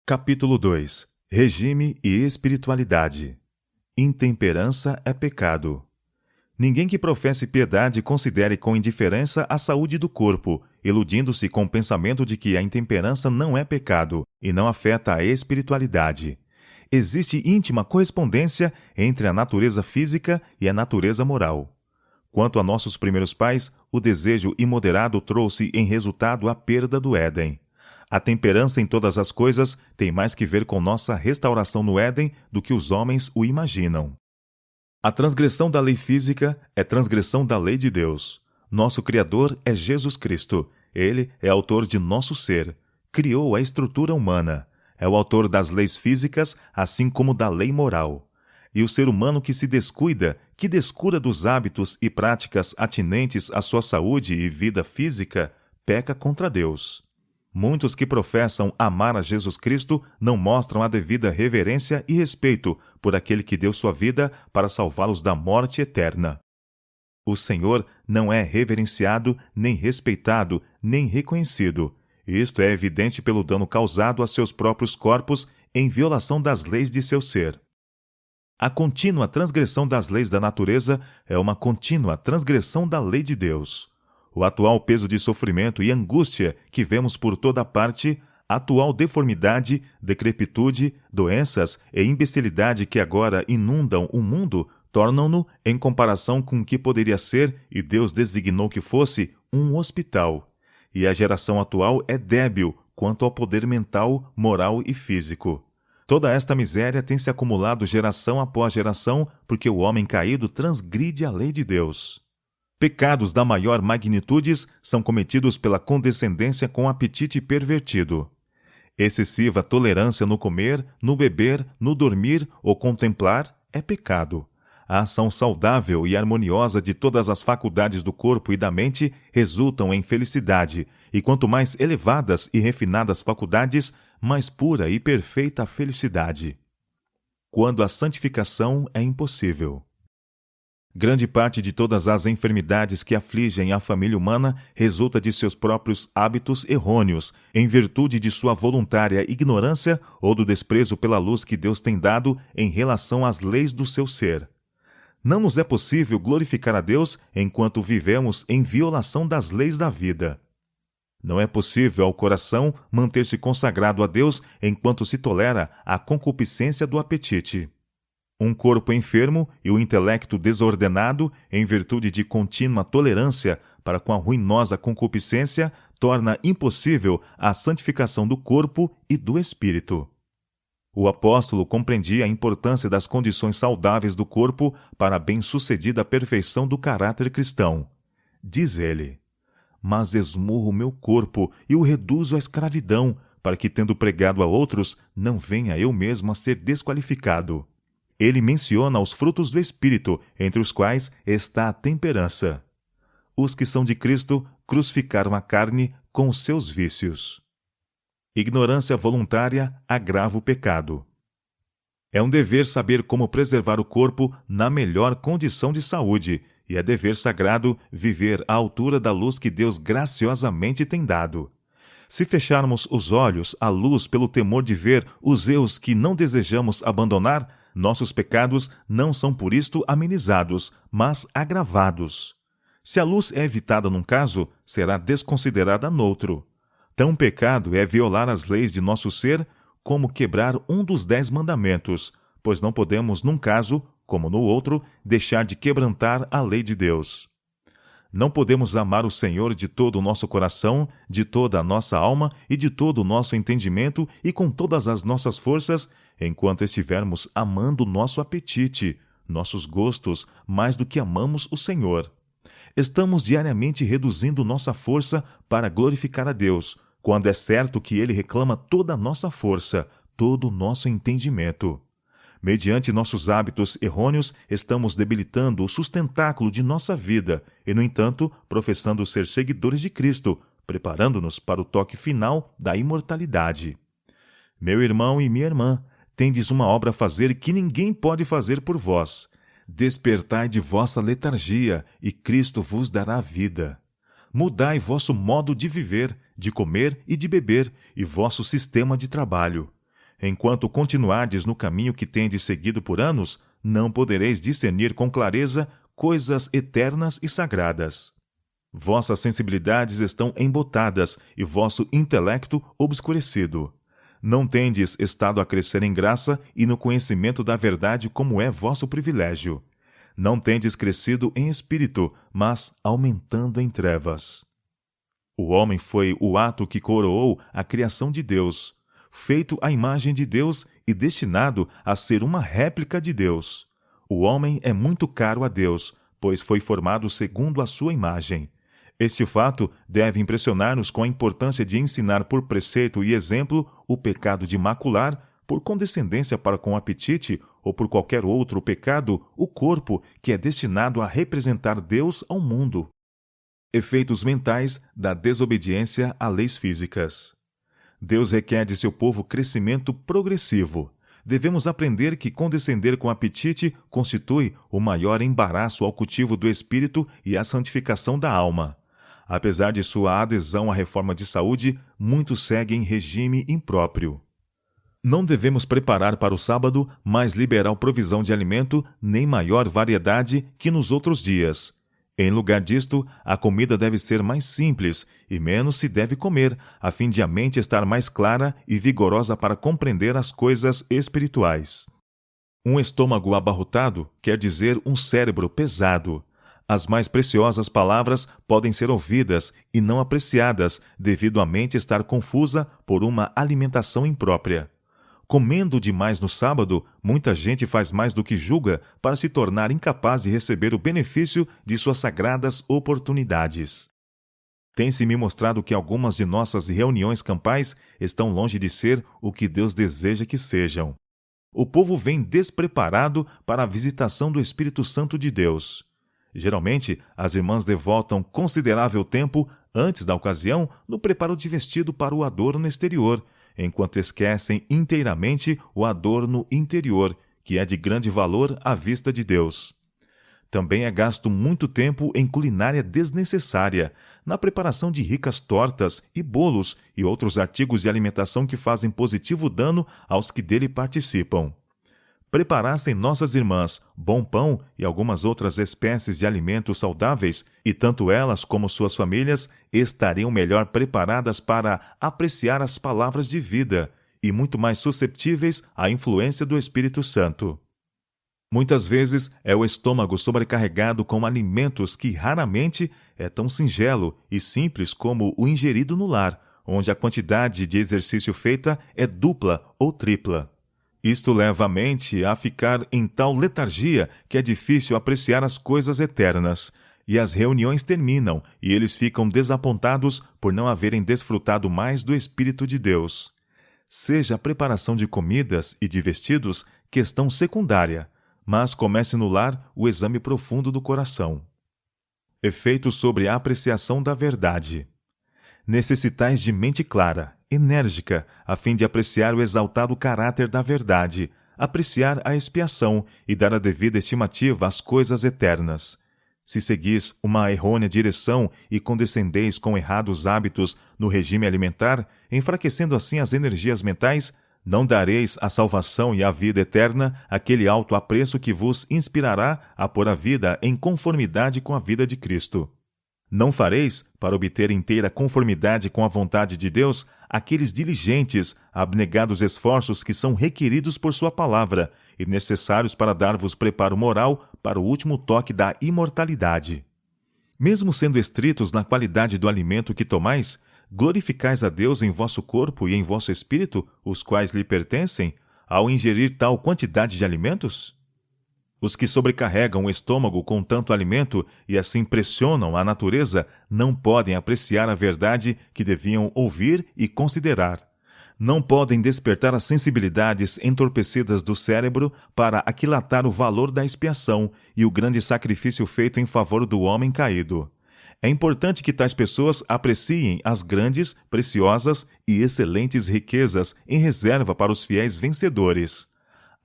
Capítulo 2. Regime e espiritualidade. Intemperança é pecado. Ninguém que professe piedade considere com indiferença a saúde do corpo, iludindo-se com o pensamento de que a intemperança não é pecado e não afeta a espiritualidade. Existe íntima correspondência entre a natureza física e a natureza moral. Quanto a nossos primeiros pais, o desejo imoderado trouxe em resultado a perda do Éden. A temperança em todas as coisas tem mais que ver com nossa restauração no Éden do que os homens o imaginam. A transgressão da lei física é transgressão da lei de Deus. Nosso Criador é Jesus Cristo. Ele é autor de nosso ser. Criou a estrutura humana. É o autor das leis físicas, assim como da lei moral. E o ser humano que se descuida, que descura dos hábitos e práticas atinentes à sua saúde e vida física, peca contra Deus. Muitos que professam amar a Jesus Cristo não mostram a devida reverência e respeito por aquele que deu sua vida para salvá-los da morte eterna. O Senhor não é reverenciado, nem respeitado, nem reconhecido. Isto é evidente pelo dano causado a seus próprios corpos em violação das leis de seu ser. A contínua transgressão das leis da natureza é uma contínua transgressão da lei de Deus. O atual peso de sofrimento e angústia que vemos por toda parte, a atual deformidade, decrepitude, doenças e imbecilidade que agora inundam o mundo, tornam-no, em comparação com o que poderia ser, e Deus designou que fosse, um hospital. E a geração atual é débil quanto ao poder mental, moral e físico. Toda esta miséria tem se acumulado geração após geração, porque o homem caído transgride a lei de Deus. Pecados da maior magnitudes são cometidos pela condescendência com apetite pervertido. Excessiva tolerância no comer, no beber, no dormir ou contemplar é pecado. A ação saudável e harmoniosa de todas as faculdades do corpo e da mente resultam em felicidade, e quanto mais elevadas e refinadas faculdades, mais pura e perfeita a felicidade. Quando a santificação é impossível. Grande parte de todas as enfermidades que afligem a família humana resulta de seus próprios hábitos errôneos, em virtude de sua voluntária ignorância ou do desprezo pela luz que Deus tem dado em relação às leis do seu ser. Não nos é possível glorificar a Deus enquanto vivemos em violação das leis da vida. Não é possível ao coração manter-se consagrado a Deus enquanto se tolera a concupiscência do apetite. Um corpo enfermo e o intelecto desordenado, em virtude de contínua tolerância para com a ruinosa concupiscência, torna impossível a santificação do corpo e do espírito. O apóstolo compreendia a importância das condições saudáveis do corpo para a bem-sucedida perfeição do caráter cristão. Diz ele: "Mas esmurro meu corpo e o reduzo à escravidão, para que, tendo pregado a outros, não venha eu mesmo a ser desqualificado." Ele menciona os frutos do Espírito, entre os quais está a temperança. Os que são de Cristo crucificaram a carne com os seus vícios. Ignorância voluntária agrava o pecado. É um dever saber como preservar o corpo na melhor condição de saúde, e é dever sagrado viver à altura da luz que Deus graciosamente tem dado. Se fecharmos os olhos à luz pelo temor de ver os erros que não desejamos abandonar, nossos pecados não são por isto amenizados, mas agravados. Se a luz é evitada num caso, será desconsiderada noutro. Tão pecado é violar as leis de nosso ser como quebrar um dos 10 mandamentos, pois não podemos, num caso, como no outro, deixar de quebrantar a lei de Deus. Não podemos amar o Senhor de todo o nosso coração, de toda a nossa alma e de todo o nosso entendimento e com todas as nossas forças, enquanto estivermos amando nosso apetite, nossos gostos, mais do que amamos o Senhor. Estamos diariamente reduzindo nossa força para glorificar a Deus, quando é certo que Ele reclama toda a nossa força, todo o nosso entendimento. Mediante nossos hábitos errôneos, estamos debilitando o sustentáculo de nossa vida e, no entanto, professando ser seguidores de Cristo, preparando-nos para o toque final da imortalidade. Meu irmão e minha irmã, tendes uma obra a fazer que ninguém pode fazer por vós. Despertai de vossa letargia, e Cristo vos dará vida. Mudai vosso modo de viver, de comer e de beber, e vosso sistema de trabalho. Enquanto continuardes no caminho que tendes seguido por anos, não podereis discernir com clareza coisas eternas e sagradas. Vossas sensibilidades estão embotadas e vosso intelecto obscurecido. Não tendes estado a crescer em graça e no conhecimento da verdade como é vosso privilégio. Não tendes crescido em espírito, mas aumentando em trevas. O homem foi o ato que coroou a criação de Deus, feito à imagem de Deus e destinado a ser uma réplica de Deus. O homem é muito caro a Deus, pois foi formado segundo a sua imagem. Este fato deve impressionar-nos com a importância de ensinar por preceito e exemplo o pecado de macular, por condescendência para com o apetite ou por qualquer outro pecado, o corpo que é destinado a representar Deus ao mundo. Efeitos mentais da desobediência a leis físicas. Deus requer de seu povo crescimento progressivo. Devemos aprender que condescender com o apetite constitui o maior embaraço ao cultivo do espírito e à santificação da alma. Apesar de sua adesão à reforma de saúde, muitos seguem regime impróprio. Não devemos preparar para o sábado mais liberal provisão de alimento, nem maior variedade que nos outros dias. Em lugar disto, a comida deve ser mais simples e menos se deve comer, a fim de a mente estar mais clara e vigorosa para compreender as coisas espirituais. Um estômago abarrotado quer dizer um cérebro pesado. As mais preciosas palavras podem ser ouvidas e não apreciadas devido à mente estar confusa por uma alimentação imprópria. Comendo demais no sábado, muita gente faz mais do que julga para se tornar incapaz de receber o benefício de suas sagradas oportunidades. Tem-se me mostrado que algumas de nossas reuniões campais estão longe de ser o que Deus deseja que sejam. O povo vem despreparado para a visitação do Espírito Santo de Deus. Geralmente, as irmãs devotam considerável tempo, antes da ocasião, no preparo de vestido para o adorno exterior, enquanto esquecem inteiramente o adorno interior, que é de grande valor à vista de Deus. Também é gasto muito tempo em culinária desnecessária, na preparação de ricas tortas e bolos e outros artigos de alimentação que fazem positivo dano aos que dele participam. Preparassem nossas irmãs bom pão e algumas outras espécies de alimentos saudáveis, e tanto elas como suas famílias estariam melhor preparadas para apreciar as palavras de vida e muito mais susceptíveis à influência do Espírito Santo. Muitas vezes é o estômago sobrecarregado com alimentos que raramente é tão singelo e simples como o ingerido no lar, onde a quantidade de exercício feita é dupla ou tripla. Isto leva a mente a ficar em tal letargia que é difícil apreciar as coisas eternas, e as reuniões terminam e eles ficam desapontados por não haverem desfrutado mais do Espírito de Deus. Seja a preparação de comidas e de vestidos questão secundária, mas comece no lar o exame profundo do coração. Efeitos sobre a apreciação da verdade. Necessitais de mente clara, enérgica, a fim de apreciar o exaltado caráter da verdade, apreciar a expiação e dar a devida estimativa às coisas eternas. Se seguis uma errônea direção e condescendeis com errados hábitos no regime alimentar, enfraquecendo assim as energias mentais, não dareis à salvação e à vida eterna aquele alto apreço que vos inspirará a pôr a vida em conformidade com a vida de Cristo. Não fareis, para obter inteira conformidade com a vontade de Deus, aqueles diligentes, abnegados esforços que são requeridos por sua palavra e necessários para dar-vos preparo moral para o último toque da imortalidade. Mesmo sendo estritos na qualidade do alimento que tomais, glorificais a Deus em vosso corpo e em vosso espírito, os quais lhe pertencem, ao ingerir tal quantidade de alimentos? Os que sobrecarregam o estômago com tanto alimento e assim pressionam a natureza não podem apreciar a verdade que deviam ouvir e considerar. Não podem despertar as sensibilidades entorpecidas do cérebro para aquilatar o valor da expiação e o grande sacrifício feito em favor do homem caído. É importante que tais pessoas apreciem as grandes, preciosas e excelentes riquezas em reserva para os fiéis vencedores.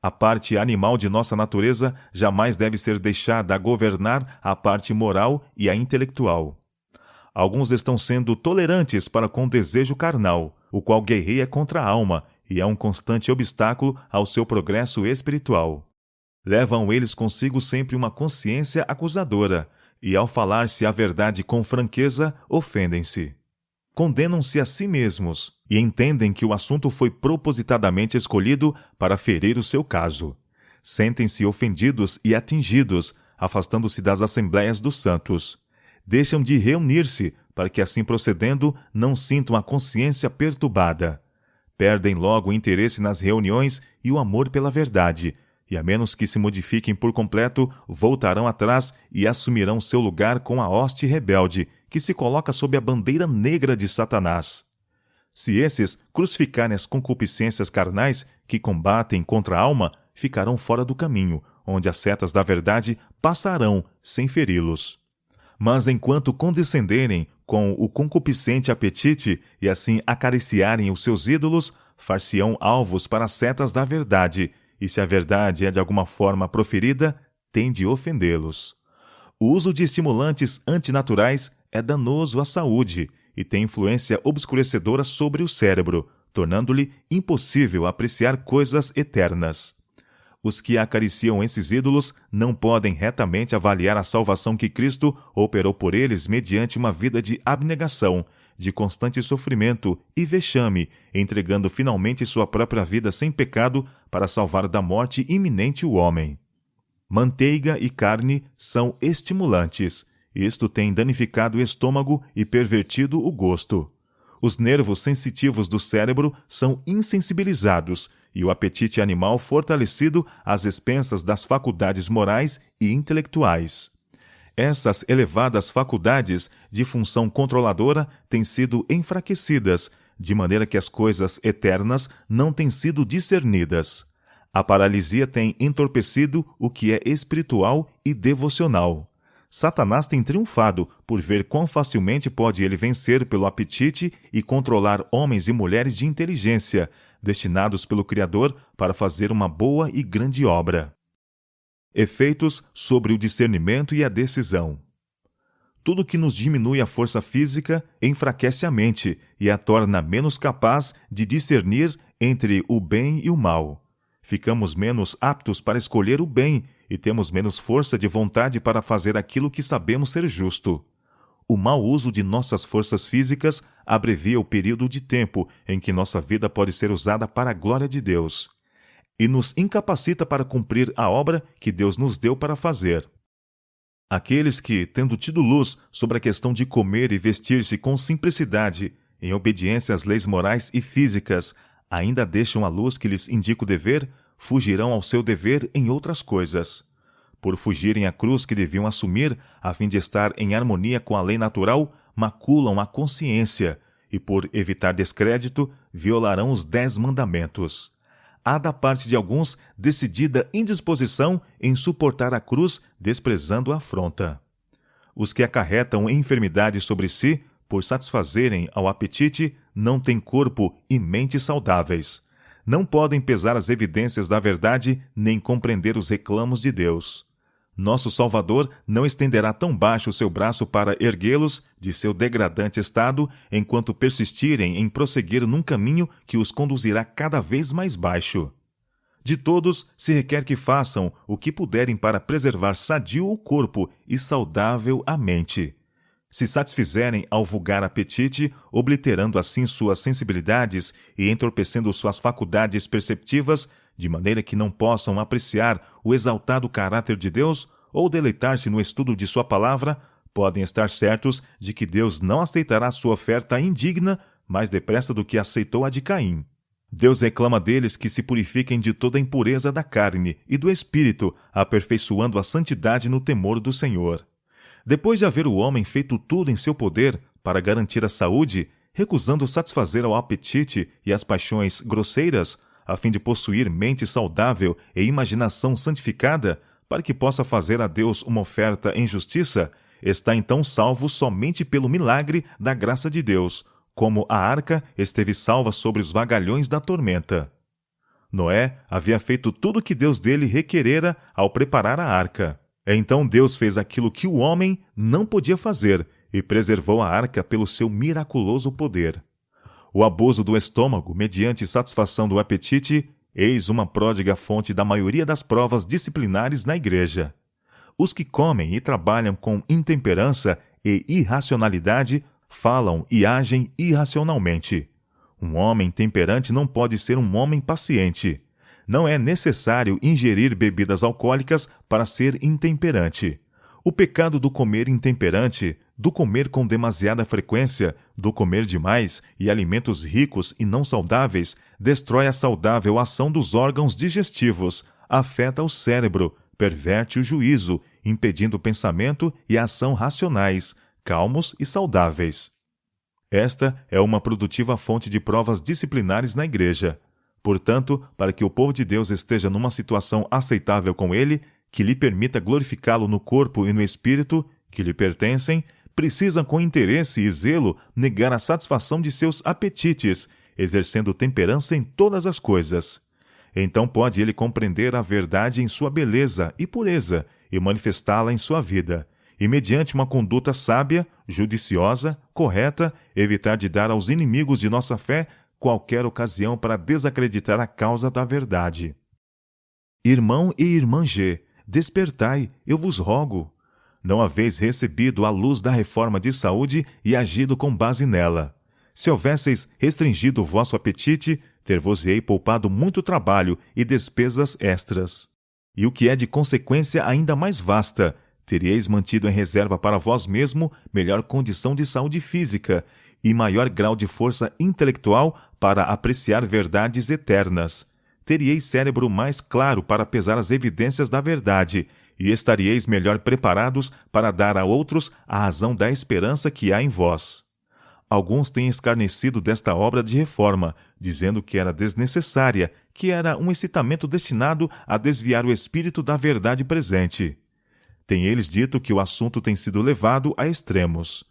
A parte animal de nossa natureza jamais deve ser deixada a governar a parte moral e a intelectual. Alguns estão sendo tolerantes para com o desejo carnal, o qual guerreia contra a alma, e é um constante obstáculo ao seu progresso espiritual. Levam eles consigo sempre uma consciência acusadora, e ao falar-se a verdade com franqueza, ofendem-se. Condenam-se a si mesmos e entendem que o assunto foi propositadamente escolhido para ferir o seu caso. Sentem-se ofendidos e atingidos, afastando-se das assembleias dos santos. Deixam de reunir-se, para que assim procedendo não sintam a consciência perturbada. Perdem logo o interesse nas reuniões e o amor pela verdade, e a menos que se modifiquem por completo, voltarão atrás e assumirão seu lugar com a hoste rebelde, que se coloca sob a bandeira negra de Satanás. Se esses crucificarem as concupiscências carnais que combatem contra a alma, ficarão fora do caminho, onde as setas da verdade passarão sem feri-los. Mas enquanto condescenderem com o concupiscente apetite e assim acariciarem os seus ídolos, far-se-ão alvos para as setas da verdade, e se a verdade é de alguma forma proferida, tem de ofendê-los. O uso de estimulantes antinaturais é danoso à saúde e tem influência obscurecedora sobre o cérebro, tornando-lhe impossível apreciar coisas eternas. Os que acariciam esses ídolos não podem retamente avaliar a salvação que Cristo operou por eles mediante uma vida de abnegação, de constante sofrimento e vexame, entregando finalmente sua própria vida sem pecado para salvar da morte iminente o homem. Manteiga e carne são estimulantes. Isto tem danificado o estômago e pervertido o gosto. Os nervos sensitivos do cérebro são insensibilizados e o apetite animal fortalecido às expensas das faculdades morais e intelectuais. Essas elevadas faculdades de função controladora têm sido enfraquecidas, de maneira que as coisas eternas não têm sido discernidas. A paralisia tem entorpecido o que é espiritual e devocional. Satanás tem triunfado por ver quão facilmente pode ele vencer pelo apetite e controlar homens e mulheres de inteligência, destinados pelo Criador para fazer uma boa e grande obra. Efeitos sobre o discernimento e a decisão. Tudo que nos diminui a força física enfraquece a mente e a torna menos capaz de discernir entre o bem e o mal. Ficamos menos aptos para escolher o bem e temos menos força de vontade para fazer aquilo que sabemos ser justo. O mau uso de nossas forças físicas abrevia o período de tempo em que nossa vida pode ser usada para a glória de Deus, e nos incapacita para cumprir a obra que Deus nos deu para fazer. Aqueles que, tendo tido luz sobre a questão de comer e vestir-se com simplicidade, em obediência às leis morais e físicas, ainda deixam a luz que lhes indica o dever, fugirão ao seu dever em outras coisas. Por fugirem à cruz que deviam assumir, a fim de estar em harmonia com a lei natural, maculam a consciência, e por evitar descrédito, violarão os 10 mandamentos. Há da parte de alguns decidida indisposição em suportar a cruz, desprezando a afronta. Os que acarretam enfermidade sobre si, por satisfazerem ao apetite, não têm corpo e mente saudáveis. Não podem pesar as evidências da verdade, nem compreender os reclamos de Deus. Nosso Salvador não estenderá tão baixo o seu braço para erguê-los de seu degradante estado, enquanto persistirem em prosseguir num caminho que os conduzirá cada vez mais baixo. De todos se requer que façam o que puderem para preservar sadio o corpo e saudável a mente. Se satisfizerem ao vulgar apetite, obliterando assim suas sensibilidades e entorpecendo suas faculdades perceptivas, de maneira que não possam apreciar o exaltado caráter de Deus ou deleitar-se no estudo de sua palavra, podem estar certos de que Deus não aceitará sua oferta indigna mais depressa do que aceitou a de Caim. Deus reclama deles que se purifiquem de toda a impureza da carne e do espírito, aperfeiçoando a santidade no temor do Senhor. Depois de haver o homem feito tudo em seu poder para garantir a saúde, recusando satisfazer ao apetite e às paixões grosseiras, a fim de possuir mente saudável e imaginação santificada, para que possa fazer a Deus uma oferta em justiça, está então salvo somente pelo milagre da graça de Deus, como a arca esteve salva sobre os vagalhões da tormenta. Noé havia feito tudo o que Deus dele requerera ao preparar a arca. Então Deus fez aquilo que o homem não podia fazer e preservou a arca pelo seu miraculoso poder. o abuso do estômago mediante satisfação do apetite, eis uma pródiga fonte da maioria das provas disciplinares na igreja. Os que comem e trabalham com intemperança e irracionalidade falam e agem irracionalmente. Um homem temperante não pode ser um homem paciente. Não é necessário ingerir bebidas alcoólicas para ser intemperante. O pecado do comer intemperante, do comer com demasiada frequência, do comer demais e alimentos ricos e não saudáveis, destrói a saudável ação dos órgãos digestivos, afeta o cérebro, perverte o juízo, impedindo o pensamento e a ação racionais, calmos e saudáveis. Esta é uma produtiva fonte de provas disciplinares na igreja. Portanto, para que o povo de Deus esteja numa situação aceitável com ele, que lhe permita glorificá-lo no corpo e no espírito, que lhe pertencem, precisa com interesse e zelo negar a satisfação de seus apetites, exercendo temperança em todas as coisas. Então pode ele compreender a verdade em sua beleza e pureza e manifestá-la em sua vida, e mediante uma conduta sábia, judiciosa, correta, evitar de dar aos inimigos de nossa fé qualquer ocasião para desacreditar a causa da verdade. Irmão e irmã G, despertai, eu vos rogo. Não haveis recebido a luz da reforma de saúde e agido com base nela. Se houvesseis restringido o vosso apetite, ter-vos-ei poupado muito trabalho e despesas extras. E o que é de consequência ainda mais vasta, teríeis mantido em reserva para vós mesmo melhor condição de saúde física e maior grau de força intelectual para apreciar verdades eternas. Teríeis cérebro mais claro para pesar as evidências da verdade e estaríeis melhor preparados para dar a outros a razão da esperança que há em vós. Alguns têm escarnecido desta obra de reforma, dizendo que era desnecessária, que era um excitamento destinado a desviar o espírito da verdade presente. Têm eles dito que o assunto tem sido levado a extremos.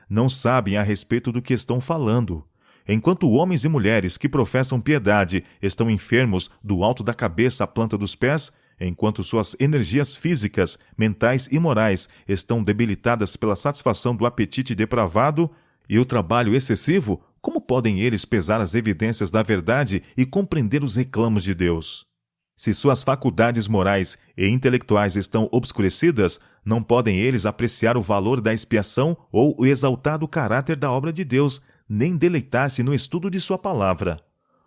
Não sabem a respeito do que estão falando. Enquanto homens e mulheres que professam piedade estão enfermos do alto da cabeça à planta dos pés, enquanto suas energias físicas, mentais e morais estão debilitadas pela satisfação do apetite depravado e o trabalho excessivo, como podem eles pesar as evidências da verdade e compreender os reclamos de Deus? Se suas faculdades morais e intelectuais estão obscurecidas, não podem eles apreciar o valor da expiação ou o exaltado caráter da obra de Deus, nem deleitar-se no estudo de sua palavra.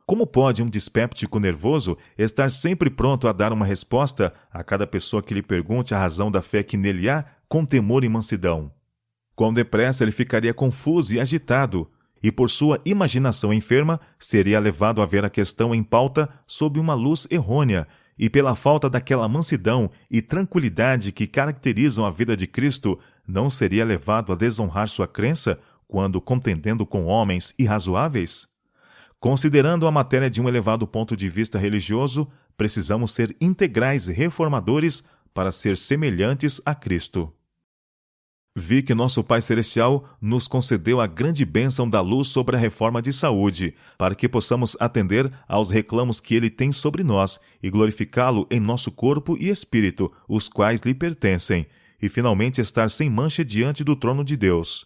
Como pode um dispéptico nervoso estar sempre pronto a dar uma resposta a cada pessoa que lhe pergunte a razão da fé que nele há, com temor e mansidão? Quão depressa ele ficaria confuso e agitado, e por sua imaginação enferma seria levado a ver a questão em pauta sob uma luz errônea, e pela falta daquela mansidão e tranquilidade que caracterizam a vida de Cristo, não seria levado a desonrar sua crença quando contendendo com homens irrazoáveis? Considerando a matéria de um elevado ponto de vista religioso, precisamos ser integrais reformadores para ser semelhantes a Cristo. Vi que nosso Pai Celestial nos concedeu a grande bênção da luz sobre a reforma de saúde, para que possamos atender aos reclamos que Ele tem sobre nós e glorificá-lo em nosso corpo e espírito, os quais lhe pertencem, e finalmente estar sem mancha diante do trono de Deus.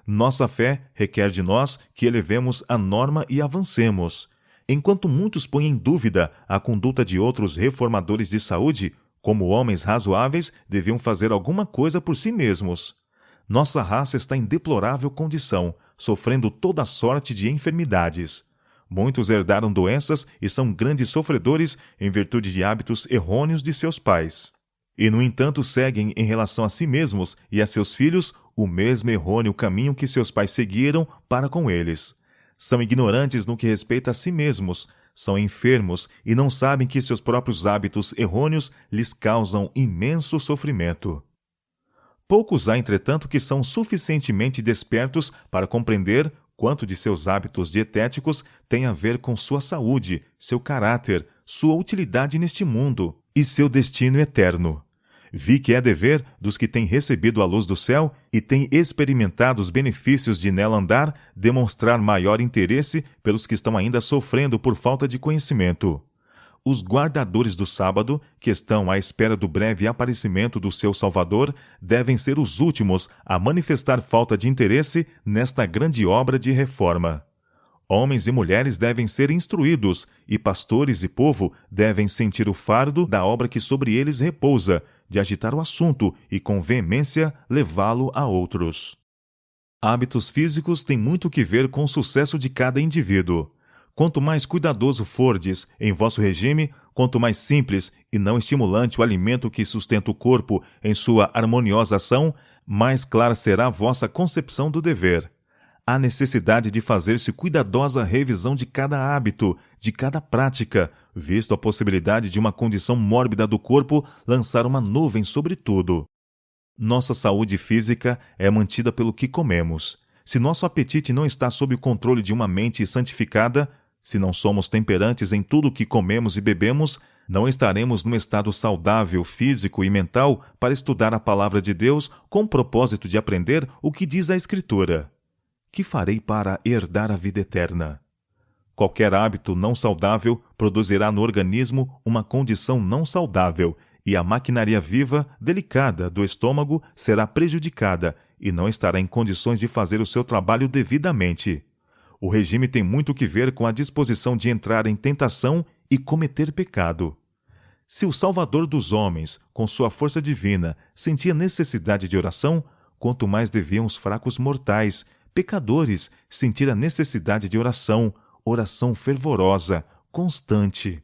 Nossa fé requer de nós que elevemos a norma e avancemos. Enquanto muitos põem em dúvida a conduta de outros reformadores de saúde, como homens razoáveis deviam fazer alguma coisa por si mesmos. Nossa raça está em deplorável condição, sofrendo toda sorte de enfermidades. Muitos herdaram doenças e são grandes sofredores em virtude de hábitos errôneos de seus pais. E, no entanto, seguem em relação a si mesmos e a seus filhos o mesmo errôneo caminho que seus pais seguiram para com eles. São ignorantes no que respeita a si mesmos, são enfermos e não sabem que seus próprios hábitos errôneos lhes causam imenso sofrimento. Poucos há, entretanto, que são suficientemente despertos para compreender quanto de seus hábitos dietéticos tem a ver com sua saúde, seu caráter, sua utilidade neste mundo e seu destino eterno. Vi que é dever dos que têm recebido a luz do céu e têm experimentado os benefícios de nela andar, demonstrar maior interesse pelos que estão ainda sofrendo por falta de conhecimento. Os guardadores do sábado, que estão à espera do breve aparecimento do seu Salvador, devem ser os últimos a manifestar falta de interesse nesta grande obra de reforma. Homens e mulheres devem ser instruídos, e pastores e povo devem sentir o fardo da obra que sobre eles repousa, de agitar o assunto e, com veemência, levá-lo a outros. Hábitos físicos têm muito que ver com o sucesso de cada indivíduo. Quanto mais cuidadoso fordes em vosso regime, quanto mais simples e não estimulante o alimento que sustenta o corpo em sua harmoniosa ação, mais clara será a vossa concepção do dever. Há necessidade de fazer-se cuidadosa revisão de cada hábito, de cada prática, visto a possibilidade de uma condição mórbida do corpo lançar uma nuvem sobre tudo. Nossa saúde física é mantida pelo que comemos. Se nosso apetite não está sob o controle de uma mente santificada, se não somos temperantes em tudo o que comemos e bebemos, não estaremos num estado saudável físico e mental para estudar a palavra de Deus com o propósito de aprender o que diz a Escritura. Que farei para herdar a vida eterna? Qualquer hábito não saudável produzirá no organismo uma condição não saudável, e a maquinaria viva, delicada, do estômago será prejudicada e não estará em condições de fazer o seu trabalho devidamente. O regime tem muito que ver com a disposição de entrar em tentação e cometer pecado. Se o Salvador dos homens, com sua força divina, sentia necessidade de oração, quanto mais deviam os fracos mortais, pecadores, sentir a necessidade de oração, oração fervorosa, constante.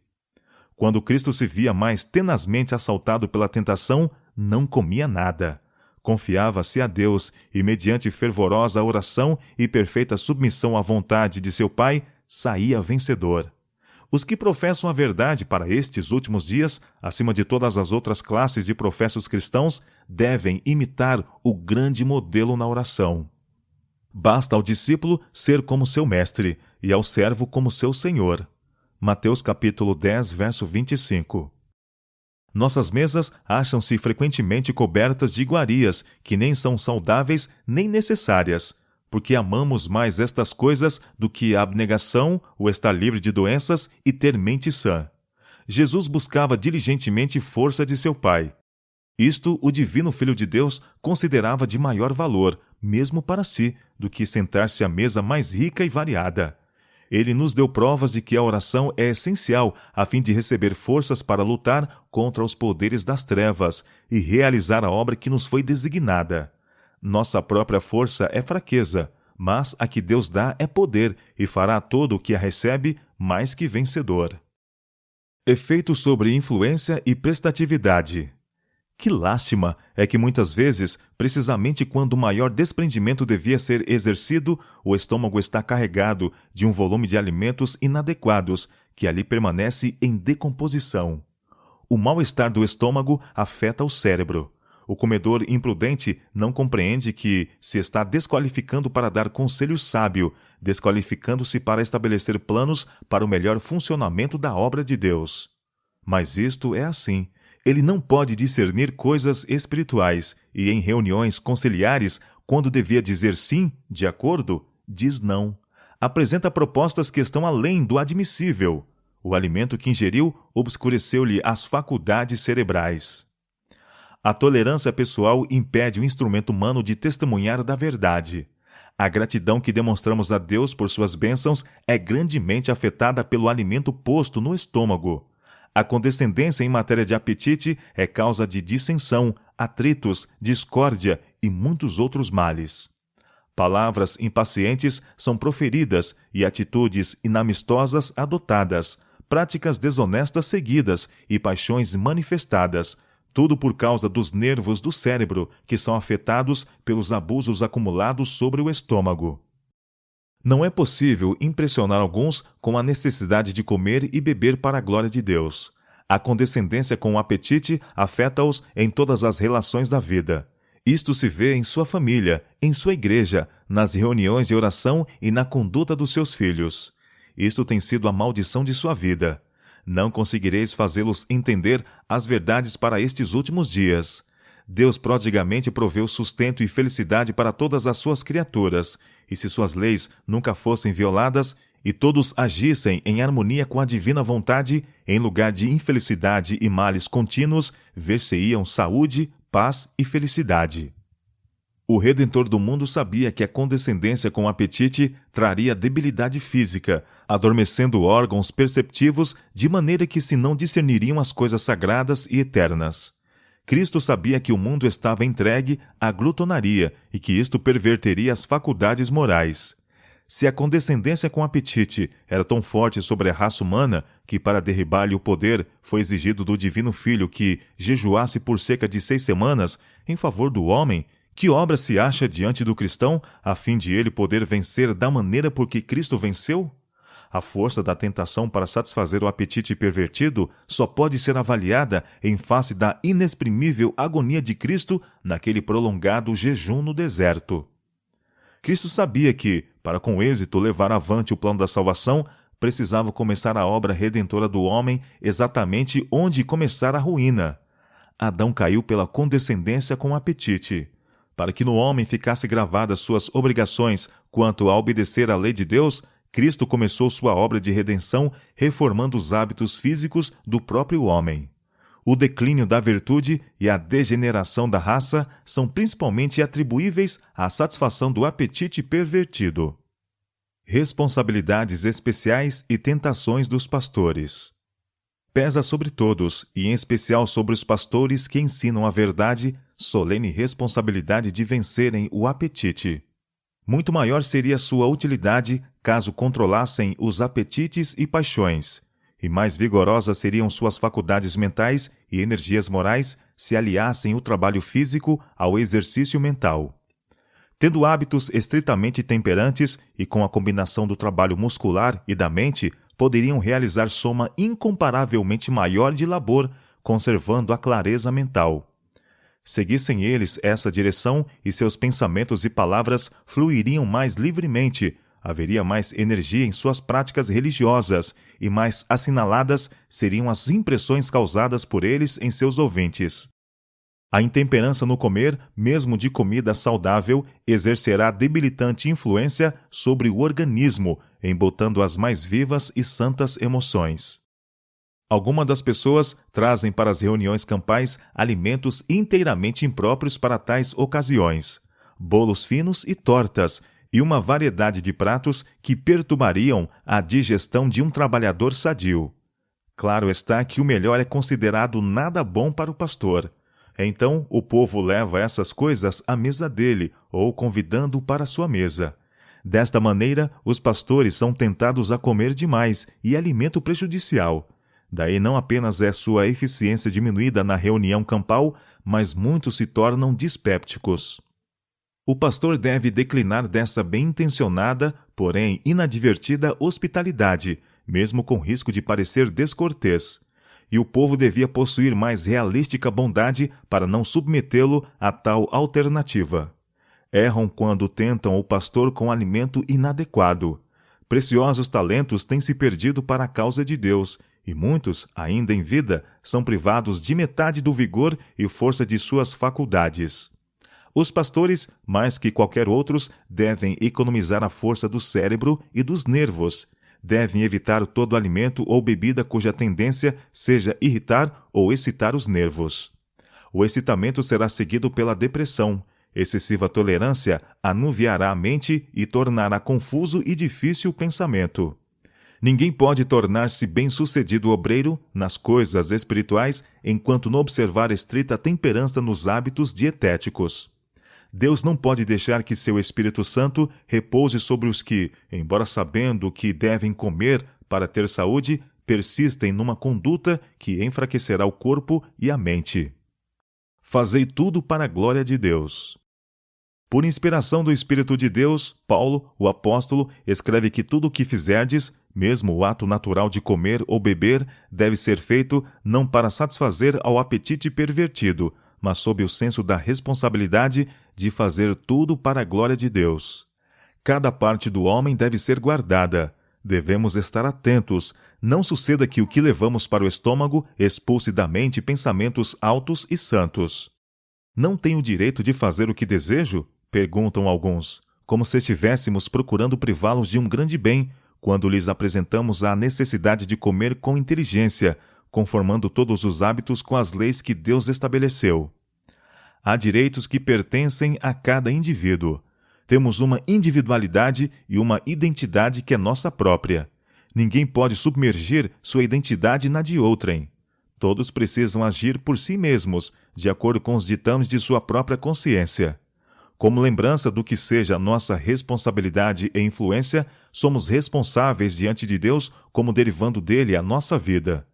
Quando Cristo se via mais tenazmente assaltado pela tentação, não comia nada. Confiava-se a Deus e, mediante fervorosa oração e perfeita submissão à vontade de seu Pai, saía vencedor. Os que professam a verdade para estes últimos dias, acima de todas as outras classes de professos cristãos, devem imitar o grande modelo na oração. Basta ao discípulo ser como seu mestre e ao servo como seu senhor. Mateus capítulo 10, verso 25. Nossas mesas acham-se frequentemente cobertas de iguarias que nem são saudáveis nem necessárias, porque amamos mais estas coisas do que a abnegação, o estar livre de doenças e ter mente sã. Jesus buscava diligentemente força de seu Pai. Isto o divino Filho de Deus considerava de maior valor, mesmo para si, do que sentar-se à mesa mais rica e variada. Ele nos deu provas de que a oração é essencial a fim de receber forças para lutar contra os poderes das trevas e realizar a obra que nos foi designada. Nossa própria força é fraqueza, mas a que Deus dá é poder e fará todo o que a recebe mais que vencedor. Efeito sobre influência e prestatividade. Que lástima é que muitas vezes, precisamente quando o maior desprendimento devia ser exercido, o estômago está carregado de um volume de alimentos inadequados, que ali permanece em decomposição. O mal-estar do estômago afeta o cérebro. O comedor imprudente não compreende que se está desqualificando para dar conselho sábio, desqualificando-se para estabelecer planos para o melhor funcionamento da obra de Deus. Mas isto é assim. Ele não pode discernir coisas espirituais e, em reuniões conciliares, quando devia dizer sim, de acordo, diz não. Apresenta propostas que estão além do admissível. O alimento que ingeriu obscureceu-lhe as faculdades cerebrais. A tolerância pessoal impede o instrumento humano de testemunhar da verdade. A gratidão que demonstramos a Deus por suas bênçãos é grandemente afetada pelo alimento posto no estômago. A condescendência em matéria de apetite é causa de dissensão, atritos, discórdia e muitos outros males. Palavras impacientes são proferidas e atitudes inamistosas adotadas, práticas desonestas seguidas e paixões manifestadas, tudo por causa dos nervos do cérebro que são afetados pelos abusos acumulados sobre o estômago. Não é possível impressionar alguns com a necessidade de comer e beber para a glória de Deus. A condescendência com o apetite afeta-os em todas as relações da vida. Isto se vê em sua família, em sua igreja, nas reuniões de oração e na conduta dos seus filhos. Isto tem sido a maldição de sua vida. Não conseguireis fazê-los entender as verdades para estes últimos dias. Deus prodigamente proveu sustento e felicidade para todas as suas criaturas, e se suas leis nunca fossem violadas e todos agissem em harmonia com a divina vontade, em lugar de infelicidade e males contínuos, ver-se-iam saúde, paz e felicidade. O Redentor do mundo sabia que a condescendência com o apetite traria debilidade física, adormecendo órgãos perceptivos de maneira que se não discerniriam as coisas sagradas e eternas. Cristo sabia que o mundo estava entregue à glutonaria e que isto perverteria as faculdades morais. Se a condescendência com o apetite era tão forte sobre a raça humana que, para derribar-lhe o poder, foi exigido do Divino Filho que jejuasse por cerca de 6 semanas em favor do homem, que obra se acha diante do cristão a fim de ele poder vencer da maneira por que Cristo venceu? A força da tentação para satisfazer o apetite pervertido só pode ser avaliada em face da inexprimível agonia de Cristo naquele prolongado jejum no deserto. Cristo sabia que, para com êxito levar avante o plano da salvação, precisava começar a obra redentora do homem exatamente onde começara a ruína. Adão caiu pela condescendência com o apetite. Para que no homem ficasse gravadas suas obrigações quanto a obedecer à lei de Deus, Cristo começou sua obra de redenção reformando os hábitos físicos do próprio homem. O declínio da virtude e a degeneração da raça são principalmente atribuíveis à satisfação do apetite pervertido. Responsabilidades especiais e tentações dos pastores. Pesa sobre todos, e em especial sobre os pastores que ensinam a verdade, solene responsabilidade de vencerem o apetite. Muito maior seria sua utilidade caso controlassem os apetites e paixões, e mais vigorosas seriam suas faculdades mentais e energias morais se aliassem o trabalho físico ao exercício mental. Tendo hábitos estritamente temperantes e com a combinação do trabalho muscular e da mente, poderiam realizar soma incomparavelmente maior de labor, conservando a clareza mental. Seguissem eles essa direção e seus pensamentos e palavras fluiriam mais livremente, haveria mais energia em suas práticas religiosas e mais assinaladas seriam as impressões causadas por eles em seus ouvintes. A intemperança no comer, mesmo de comida saudável, exercerá debilitante influência sobre o organismo, embotando as mais vivas e santas emoções. Algumas das pessoas trazem para as reuniões campais alimentos inteiramente impróprios para tais ocasiões, bolos finos e tortas, e uma variedade de pratos que perturbariam a digestão de um trabalhador sadio. Claro está que o melhor é considerado nada bom para o pastor. Então, o povo leva essas coisas à mesa dele, ou convidando-o para sua mesa. Desta maneira, os pastores são tentados a comer demais e alimento prejudicial. Daí não apenas é sua eficiência diminuída na reunião campal, mas muitos se tornam dispépticos. O pastor deve declinar dessa bem-intencionada, porém inadvertida hospitalidade, mesmo com risco de parecer descortês. E o povo devia possuir mais realística bondade para não submetê-lo a tal alternativa. Erram quando tentam o pastor com alimento inadequado. Preciosos talentos têm se perdido para a causa de Deus, e muitos, ainda em vida, são privados de metade do vigor e força de suas faculdades. Os pastores, mais que qualquer outros, devem economizar a força do cérebro e dos nervos. Devem evitar todo alimento ou bebida cuja tendência seja irritar ou excitar os nervos. O excitamento será seguido pela depressão. Excessiva tolerância anuviará a mente e tornará confuso e difícil o pensamento. Ninguém pode tornar-se bem-sucedido obreiro nas coisas espirituais enquanto não observar estrita temperança nos hábitos dietéticos. Deus não pode deixar que seu Espírito Santo repouse sobre os que, embora sabendo o que devem comer para ter saúde, persistem numa conduta que enfraquecerá o corpo e a mente. Fazei tudo para a glória de Deus. Por inspiração do Espírito de Deus, Paulo, o apóstolo, escreve que tudo o que fizerdes, mesmo o ato natural de comer ou beber, deve ser feito não para satisfazer ao apetite pervertido, mas sob o senso da responsabilidade de fazer tudo para a glória de Deus. Cada parte do homem deve ser guardada. Devemos estar atentos. Não suceda que o que levamos para o estômago expulse da mente pensamentos altos e santos. Não tenho o direito de fazer o que desejo? Perguntam alguns, como se estivéssemos procurando privá-los de um grande bem, quando lhes apresentamos a necessidade de comer com inteligência, conformando todos os hábitos com as leis que Deus estabeleceu. Há direitos que pertencem a cada indivíduo. Temos uma individualidade e uma identidade que é nossa própria. Ninguém pode submergir sua identidade na de outrem. Todos precisam agir por si mesmos, de acordo com os ditames de sua própria consciência. Como lembrança do que seja nossa responsabilidade e influência, somos responsáveis diante de Deus como derivando dele a nossa vida.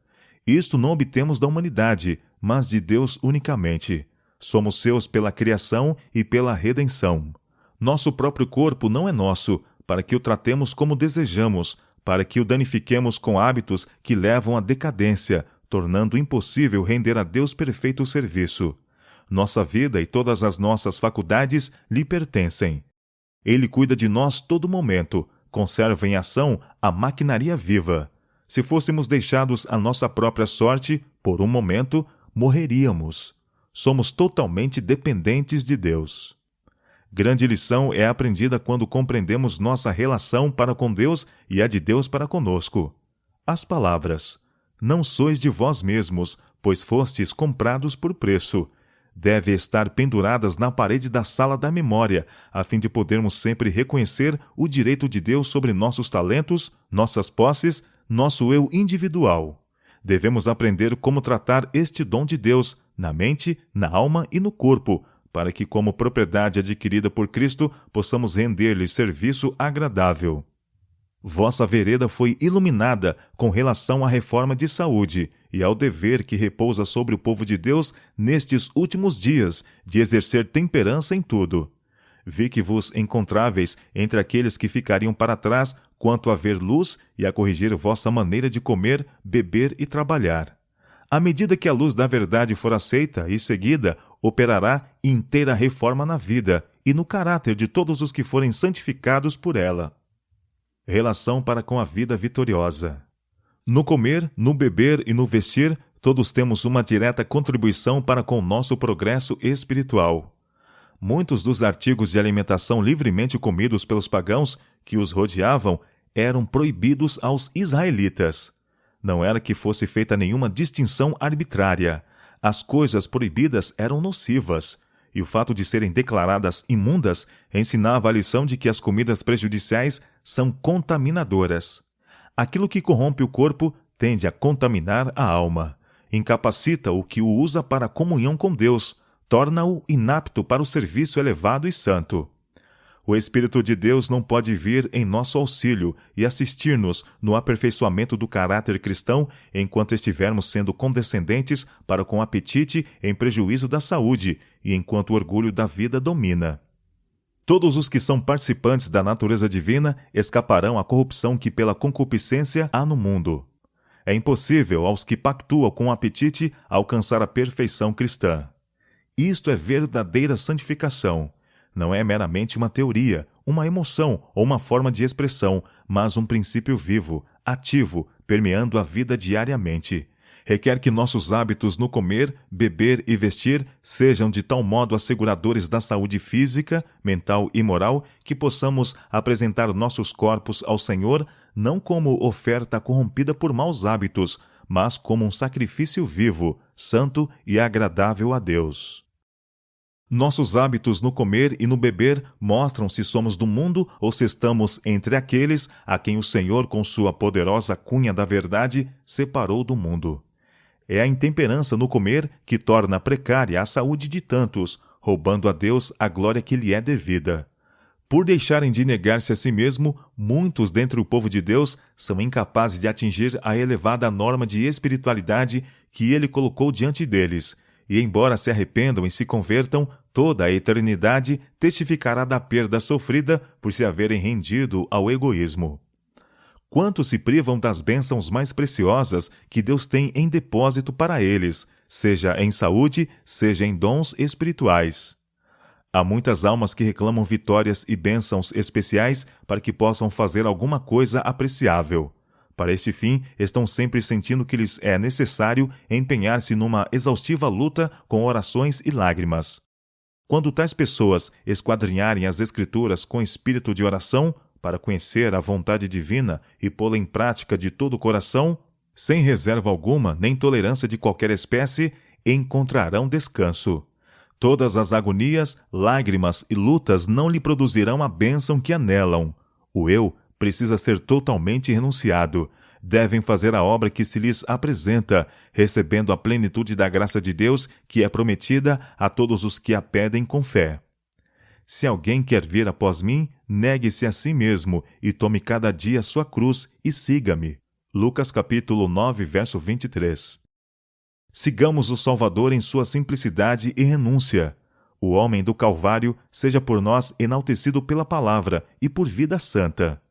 Isto não obtemos da humanidade, mas de Deus unicamente. Somos seus pela criação e pela redenção. Nosso próprio corpo não é nosso, para que o tratemos como desejamos, para que o danifiquemos com hábitos que levam à decadência, tornando impossível render a Deus perfeito serviço. Nossa vida e todas as nossas faculdades lhe pertencem. Ele cuida de nós todo momento, conserva em ação a maquinaria viva. Se fôssemos deixados à nossa própria sorte, por um momento, morreríamos. Somos totalmente dependentes de Deus. Grande lição é aprendida quando compreendemos nossa relação para com Deus e a de Deus para conosco. As palavras: "Não sois de vós mesmos, pois fostes comprados por preço", devem estar penduradas na parede da sala da memória, a fim de podermos sempre reconhecer o direito de Deus sobre nossos talentos, nossas posses, nosso eu individual. Devemos aprender como tratar este dom de Deus na mente, na alma e no corpo, para que, como propriedade adquirida por Cristo, possamos render-lhe serviço agradável. Vossa vereda foi iluminada com relação à reforma de saúde e ao dever que repousa sobre o povo de Deus nestes últimos dias, de exercer temperança em tudo. Vi que vos encontráveis entre aqueles que ficariam para trás quanto a ver luz e a corrigir vossa maneira de comer, beber e trabalhar. À medida que a luz da verdade for aceita e seguida, operará inteira reforma na vida e no caráter de todos os que forem santificados por ela. Relação para com a vida vitoriosa. No comer, no beber e no vestir, todos temos uma direta contribuição para com o nosso progresso espiritual. Muitos dos artigos de alimentação livremente comidos pelos pagãos que os rodeavam eram proibidos aos israelitas. Não era que fosse feita nenhuma distinção arbitrária. As coisas proibidas eram nocivas, e o fato de serem declaradas imundas ensinava a lição de que as comidas prejudiciais são contaminadoras. Aquilo que corrompe o corpo tende a contaminar a alma, incapacita o que o usa para a comunhão com Deus, torna-o inapto para o serviço elevado e santo. O Espírito de Deus não pode vir em nosso auxílio e assistir-nos no aperfeiçoamento do caráter cristão enquanto estivermos sendo condescendentes para com o apetite em prejuízo da saúde e enquanto o orgulho da vida domina. Todos os que são participantes da natureza divina escaparão à corrupção que pela concupiscência há no mundo. É impossível aos que pactuam com o apetite alcançar a perfeição cristã. Isto é verdadeira santificação. Não é meramente uma teoria, uma emoção ou uma forma de expressão, mas um princípio vivo, ativo, permeando a vida diariamente. Requer que nossos hábitos no comer, beber e vestir sejam de tal modo asseguradores da saúde física, mental e moral que possamos apresentar nossos corpos ao Senhor não como oferta corrompida por maus hábitos, mas como um sacrifício vivo, santo e agradável a Deus. Nossos hábitos no comer e no beber mostram se somos do mundo ou se estamos entre aqueles a quem o Senhor, com sua poderosa cunha da verdade, separou do mundo. É a intemperança no comer que torna precária a saúde de tantos, roubando a Deus a glória que lhe é devida. Por deixarem de negar-se a si mesmo, muitos dentre o povo de Deus são incapazes de atingir a elevada norma de espiritualidade que ele colocou diante deles, e embora se arrependam e se convertam, toda a eternidade testificará da perda sofrida por se haverem rendido ao egoísmo. Quantos se privam das bênçãos mais preciosas que Deus tem em depósito para eles, seja em saúde, seja em dons espirituais. Há muitas almas que reclamam vitórias e bênçãos especiais para que possam fazer alguma coisa apreciável. Para este fim, estão sempre sentindo que lhes é necessário empenhar-se numa exaustiva luta com orações e lágrimas. Quando tais pessoas esquadrinharem as Escrituras com espírito de oração, para conhecer a vontade divina e pô-la em prática de todo o coração, sem reserva alguma nem tolerância de qualquer espécie, encontrarão descanso. Todas as agonias, lágrimas e lutas não lhe produzirão a bênção que anelam. O eu precisa ser totalmente renunciado. Devem fazer a obra que se lhes apresenta, recebendo a plenitude da graça de Deus que é prometida a todos os que a pedem com fé. Se alguém quer vir após mim, negue-se a si mesmo e tome cada dia sua cruz e siga-me. Lucas capítulo 9, verso 23. Sigamos o Salvador em sua simplicidade e renúncia. O homem do Calvário seja por nós enaltecido pela palavra e por vida santa.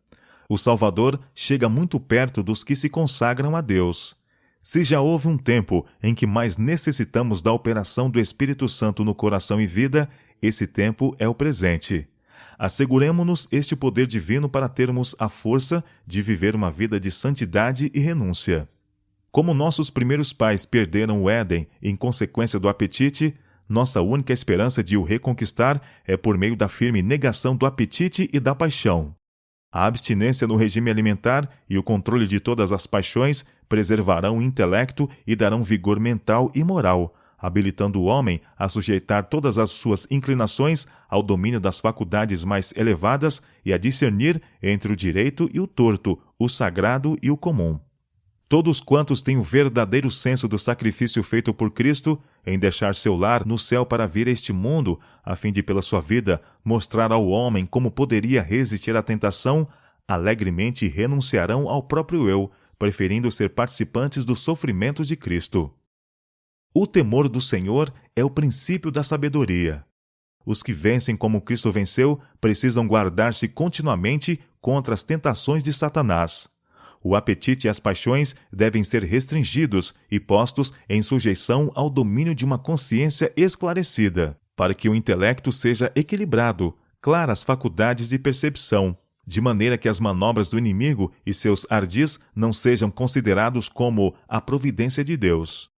O Salvador chega muito perto dos que se consagram a Deus. Se já houve um tempo em que mais necessitamos da operação do Espírito Santo no coração e vida, esse tempo é o presente. Asseguremo-nos este poder divino para termos a força de viver uma vida de santidade e renúncia. Como nossos primeiros pais perderam o Éden em consequência do apetite, nossa única esperança de o reconquistar é por meio da firme negação do apetite e da paixão. A abstinência no regime alimentar e o controle de todas as paixões preservarão o intelecto e darão vigor mental e moral, habilitando o homem a sujeitar todas as suas inclinações ao domínio das faculdades mais elevadas e a discernir entre o direito e o torto, o sagrado e o comum. Todos quantos têm o verdadeiro senso do sacrifício feito por Cristo em deixar seu lar no céu para vir a este mundo, a fim de, pela sua vida, mostrar ao homem como poderia resistir à tentação, alegremente renunciarão ao próprio eu, preferindo ser participantes dos sofrimentos de Cristo. O temor do Senhor é o princípio da sabedoria. Os que vencem como Cristo venceu precisam guardar-se continuamente contra as tentações de Satanás. O apetite e as paixões devem ser restringidos e postos em sujeição ao domínio de uma consciência esclarecida, para que o intelecto seja equilibrado, claras faculdades de percepção, de maneira que as manobras do inimigo e seus ardis não sejam considerados como a providência de Deus.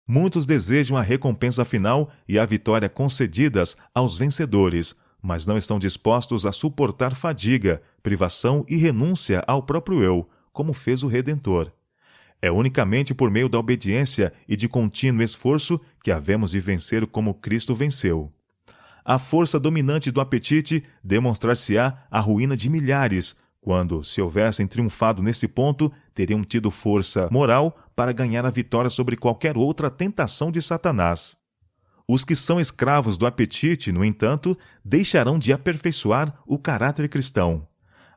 Muitos desejam a recompensa final e a vitória concedidas aos vencedores, mas não estão dispostos a suportar fadiga, privação e renúncia ao próprio eu, como fez o Redentor. É unicamente por meio da obediência e de contínuo esforço que havemos de vencer como Cristo venceu. A força dominante do apetite demonstrar-se-á a ruína de milhares, quando, se houvessem triunfado nesse ponto, teriam tido força moral para ganhar a vitória sobre qualquer outra tentação de Satanás. Os que são escravos do apetite, no entanto, deixarão de aperfeiçoar o caráter cristão.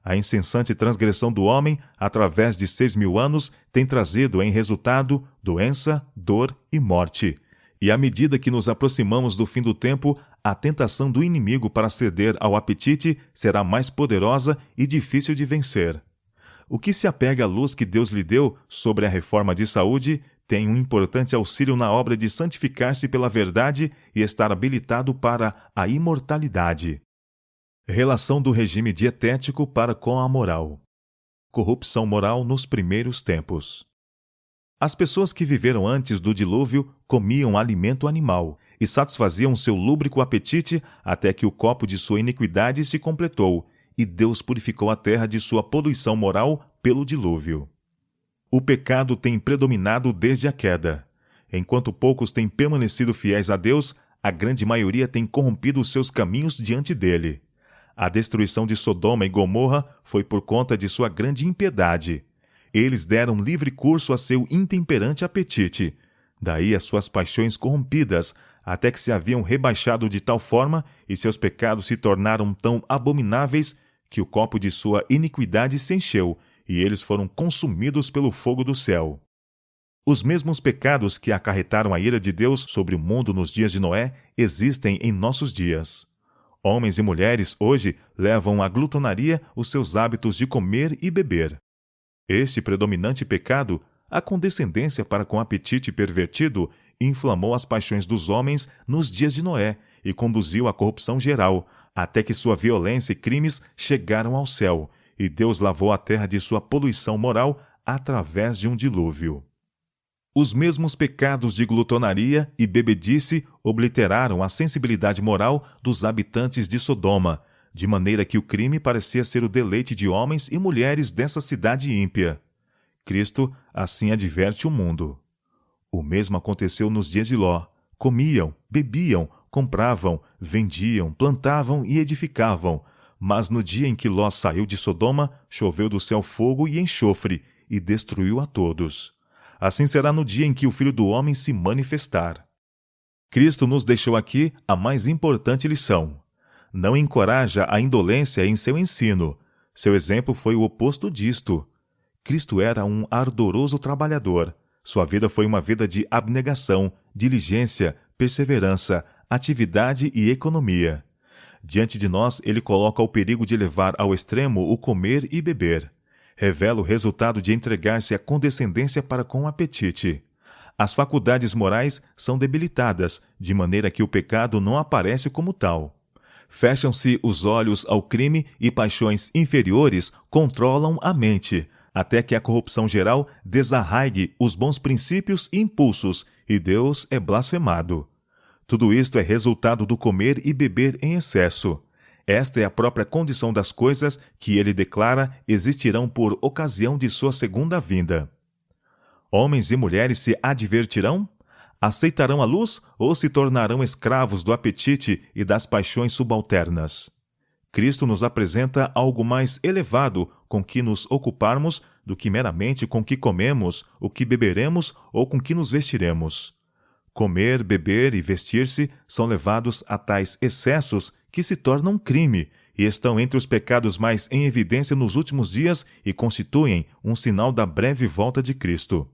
A incessante transgressão do homem, através de 6.000 anos, tem trazido em resultado doença, dor e morte. E à medida que nos aproximamos do fim do tempo, a tentação do inimigo para ceder ao apetite será mais poderosa e difícil de vencer. O que se apega à luz que Deus lhe deu sobre a reforma de saúde tem um importante auxílio na obra de santificar-se pela verdade e estar habilitado para a imortalidade. Relação do regime dietético para com a moral. Corrupção moral nos primeiros tempos. As pessoas que viveram antes do dilúvio comiam alimento animal e satisfaziam seu lúbrico apetite até que o copo de sua iniquidade se completou e Deus purificou a terra de sua poluição moral pelo dilúvio. O pecado tem predominado desde a queda. Enquanto poucos têm permanecido fiéis a Deus, a grande maioria tem corrompido os seus caminhos diante dele. A destruição de Sodoma e Gomorra foi por conta de sua grande impiedade. Eles deram livre curso a seu intemperante apetite. Daí as suas paixões corrompidas, até que se haviam rebaixado de tal forma e seus pecados se tornaram tão abomináveis que o copo de sua iniquidade se encheu e eles foram consumidos pelo fogo do céu. Os mesmos pecados que acarretaram a ira de Deus sobre o mundo nos dias de Noé existem em nossos dias. Homens e mulheres hoje levam à glutonaria os seus hábitos de comer e beber. Este predominante pecado, a condescendência para com o apetite pervertido, inflamou as paixões dos homens nos dias de Noé e conduziu à corrupção geral, até que sua violência e crimes chegaram ao céu, e Deus lavou a terra de sua poluição moral através de um dilúvio. Os mesmos pecados de glutonaria e bebedice obliteraram a sensibilidade moral dos habitantes de Sodoma, de maneira que o crime parecia ser o deleite de homens e mulheres dessa cidade ímpia. Cristo assim adverte o mundo. O mesmo aconteceu nos dias de Ló. Comiam, bebiam, compravam, vendiam, plantavam e edificavam. Mas no dia em que Ló saiu de Sodoma, choveu do céu fogo e enxofre, e destruiu a todos. Assim será no dia em que o Filho do Homem se manifestar. Cristo nos deixou aqui a mais importante lição. Não encoraja a indolência em seu ensino. Seu exemplo foi o oposto disto. Cristo era um ardoroso trabalhador. Sua vida foi uma vida de abnegação, diligência, perseverança, atividade e economia. Diante de nós, ele coloca o perigo de levar ao extremo o comer e beber. Revela o resultado de entregar-se à condescendência para com o apetite. As faculdades morais são debilitadas, de maneira que o pecado não aparece como tal. Fecham-se os olhos ao crime e paixões inferiores controlam a mente, até que a corrupção geral desarraigue os bons princípios e impulsos, e Deus é blasfemado. Tudo isto é resultado do comer e beber em excesso. Esta é a própria condição das coisas que ele declara existirão por ocasião de sua segunda vinda. Homens e mulheres se advertirão? Aceitarão a luz ou se tornarão escravos do apetite e das paixões subalternas? Cristo nos apresenta algo mais elevado com que nos ocuparmos do que meramente com que comemos, o que beberemos ou com que nos vestiremos. Comer, beber e vestir-se são levados a tais excessos que se tornam crime e estão entre os pecados mais em evidência nos últimos dias e constituem um sinal da breve volta de Cristo.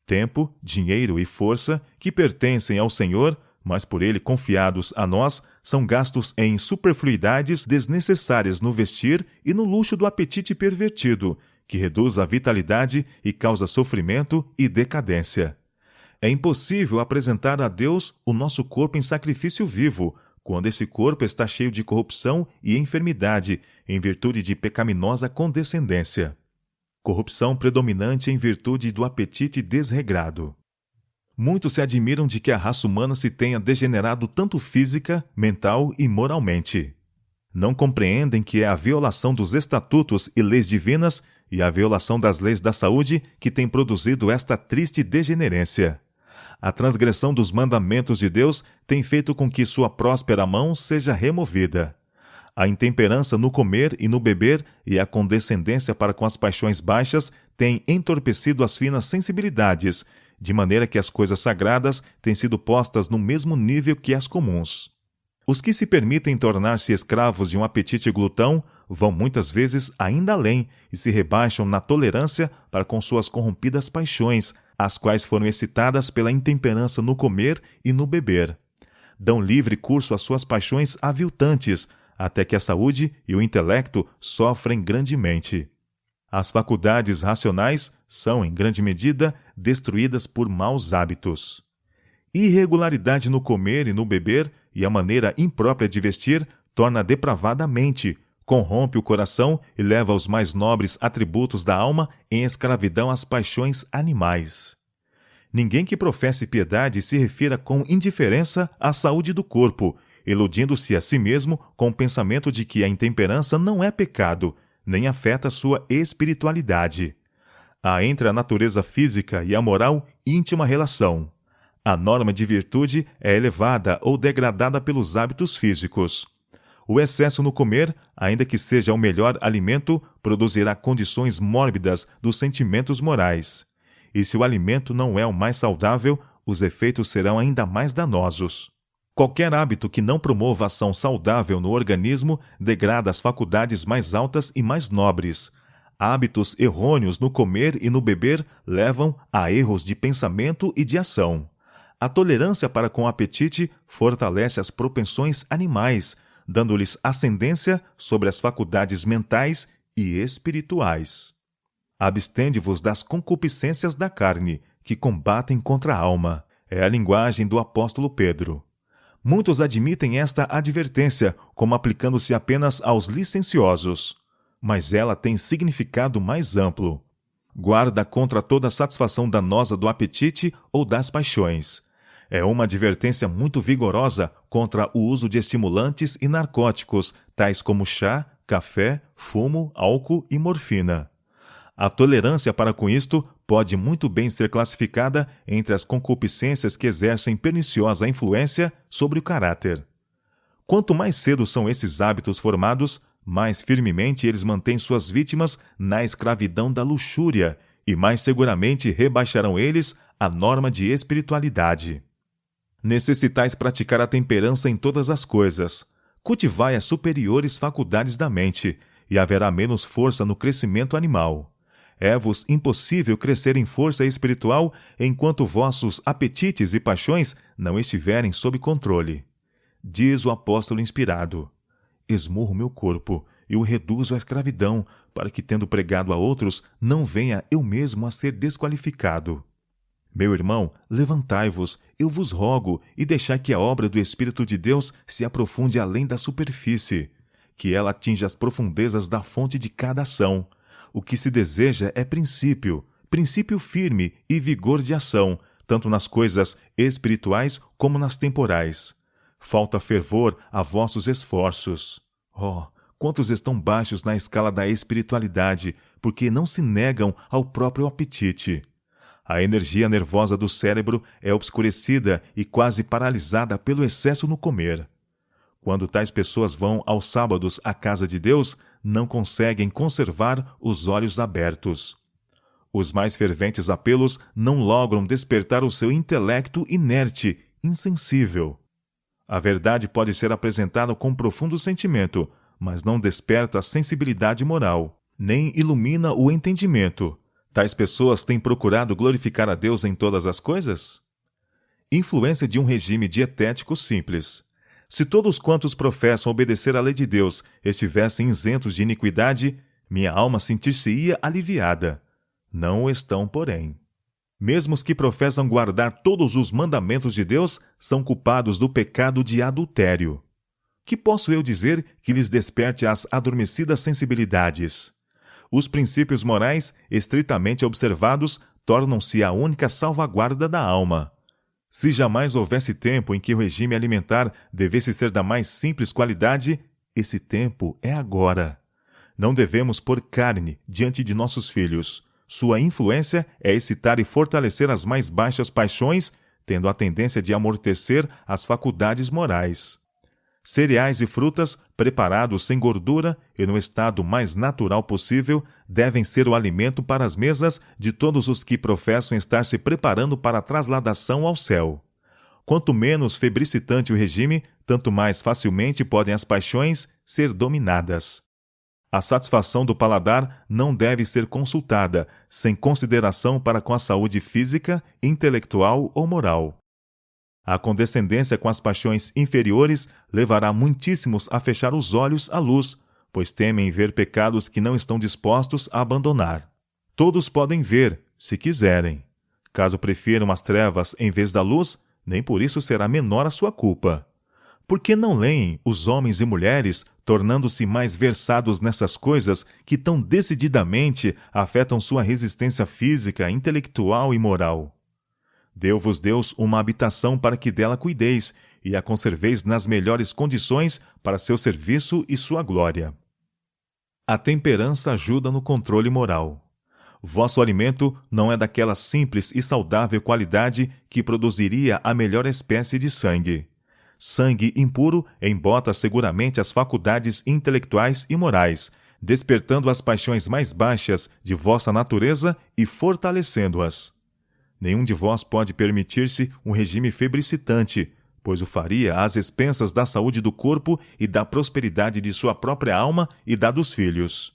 Tempo, dinheiro e força, que pertencem ao Senhor, mas por ele confiados a nós, são gastos em superfluidades desnecessárias no vestir e no luxo do apetite pervertido, que reduz a vitalidade e causa sofrimento e decadência. É impossível apresentar a Deus o nosso corpo em sacrifício vivo, quando esse corpo está cheio de corrupção e enfermidade, em virtude de pecaminosa condescendência. Corrupção predominante em virtude do apetite desregrado. Muitos se admiram de que a raça humana se tenha degenerado tanto física, mental e moralmente. Não compreendem que é a violação dos estatutos e leis divinas e a violação das leis da saúde que tem produzido esta triste degenerência. A transgressão dos mandamentos de Deus tem feito com que sua próspera mão seja removida. A intemperança no comer e no beber e a condescendência para com as paixões baixas têm entorpecido as finas sensibilidades, de maneira que as coisas sagradas têm sido postas no mesmo nível que as comuns. Os que se permitem tornar-se escravos de um apetite glutão vão muitas vezes ainda além e se rebaixam na tolerância para com suas corrompidas paixões, as quais foram excitadas pela intemperança no comer e no beber. Dão livre curso às suas paixões aviltantes, até que a saúde e o intelecto sofrem grandemente. As faculdades racionais são, em grande medida, destruídas por maus hábitos. Irregularidade no comer e no beber e a maneira imprópria de vestir torna depravada a mente, corrompe o coração e leva os mais nobres atributos da alma em escravidão às paixões animais. Ninguém que professe piedade se refira com indiferença à saúde do corpo, iludindo-se a si mesmo com o pensamento de que a intemperança não é pecado, nem afeta sua espiritualidade. Há entre a natureza física e a moral íntima relação. A norma de virtude é elevada ou degradada pelos hábitos físicos. O excesso no comer, ainda que seja o melhor alimento, produzirá condições mórbidas dos sentimentos morais. E se o alimento não é o mais saudável, os efeitos serão ainda mais danosos. Qualquer hábito que não promova ação saudável no organismo degrada as faculdades mais altas e mais nobres. Hábitos errôneos no comer e no beber levam a erros de pensamento e de ação. A tolerância para com o apetite fortalece as propensões animais, dando-lhes ascendência sobre as faculdades mentais e espirituais. Abstende-vos das concupiscências da carne, que combatem contra a alma. É a linguagem do apóstolo Pedro. Muitos admitem esta advertência como aplicando-se apenas aos licenciosos, mas ela tem significado mais amplo. Guarda contra toda satisfação danosa do apetite ou das paixões. É uma advertência muito vigorosa contra o uso de estimulantes e narcóticos, tais como chá, café, fumo, álcool e morfina. A tolerância para com isto pode muito bem ser classificada entre as concupiscências que exercem perniciosa influência sobre o caráter. Quanto mais cedo são esses hábitos formados, mais firmemente eles mantêm suas vítimas na escravidão da luxúria e mais seguramente rebaixarão eles a norma de espiritualidade. Necessitais praticar a temperança em todas as coisas. Cultivai as superiores faculdades da mente, e haverá menos força no crescimento animal. É-vos impossível crescer em força espiritual enquanto vossos apetites e paixões não estiverem sob controle. Diz o apóstolo inspirado: esmurro meu corpo e o reduzo à escravidão, para que, tendo pregado a outros, não venha eu mesmo a ser desqualificado. Meu irmão, levantai-vos, eu vos rogo, e deixai que a obra do Espírito de Deus se aprofunde além da superfície, que ela atinja as profundezas da fonte de cada ação. O que se deseja é princípio firme e vigor de ação, tanto nas coisas espirituais como nas temporais. Falta fervor a vossos esforços. Oh, quantos estão baixos na escala da espiritualidade, porque não se negam ao próprio apetite. A energia nervosa do cérebro é obscurecida e quase paralisada pelo excesso no comer. Quando tais pessoas vão aos sábados à casa de Deus, não conseguem conservar os olhos abertos. Os mais ferventes apelos não logram despertar o seu intelecto inerte, insensível. A verdade pode ser apresentada com profundo sentimento, mas não desperta a sensibilidade moral, nem ilumina o entendimento. Tais pessoas têm procurado glorificar a Deus em todas as coisas? Influência de um regime dietético simples. Se todos quantos professam obedecer à lei de Deus estivessem isentos de iniquidade, minha alma sentir-se-ia aliviada. Não o estão, porém. Mesmo os que professam guardar todos os mandamentos de Deus são culpados do pecado de adultério. Que posso eu dizer que lhes desperte as adormecidas sensibilidades? Os princípios morais, estritamente observados, tornam-se a única salvaguarda da alma. Se jamais houvesse tempo em que o regime alimentar devesse ser da mais simples qualidade, esse tempo é agora. Não devemos pôr carne diante de nossos filhos. Sua influência é excitar e fortalecer as mais baixas paixões, tendo a tendência de amortecer as faculdades morais. Cereais e frutas, preparados sem gordura e no estado mais natural possível, devem ser o alimento para as mesas de todos os que professam estar se preparando para a trasladação ao céu. Quanto menos febricitante o regime, tanto mais facilmente podem as paixões ser dominadas. A satisfação do paladar não deve ser consultada, sem consideração para com a saúde física, intelectual ou moral. A condescendência com as paixões inferiores levará muitíssimos a fechar os olhos à luz, pois temem ver pecados que não estão dispostos a abandonar. Todos podem ver, se quiserem. Caso prefiram as trevas em vez da luz, nem por isso será menor a sua culpa. Por que não leem os homens e mulheres, tornando-se mais versados nessas coisas que tão decididamente afetam sua resistência física, intelectual e moral? Deu-vos Deus uma habitação para que dela cuideis, e a conserveis nas melhores condições para seu serviço e sua glória. A temperança ajuda no controle moral. Vosso alimento não é daquela simples e saudável qualidade que produziria a melhor espécie de sangue. Sangue impuro embota seguramente as faculdades intelectuais e morais, despertando as paixões mais baixas de vossa natureza e fortalecendo-as. Nenhum de vós pode permitir-se um regime febricitante, pois o faria às expensas da saúde do corpo e da prosperidade de sua própria alma e da dos filhos.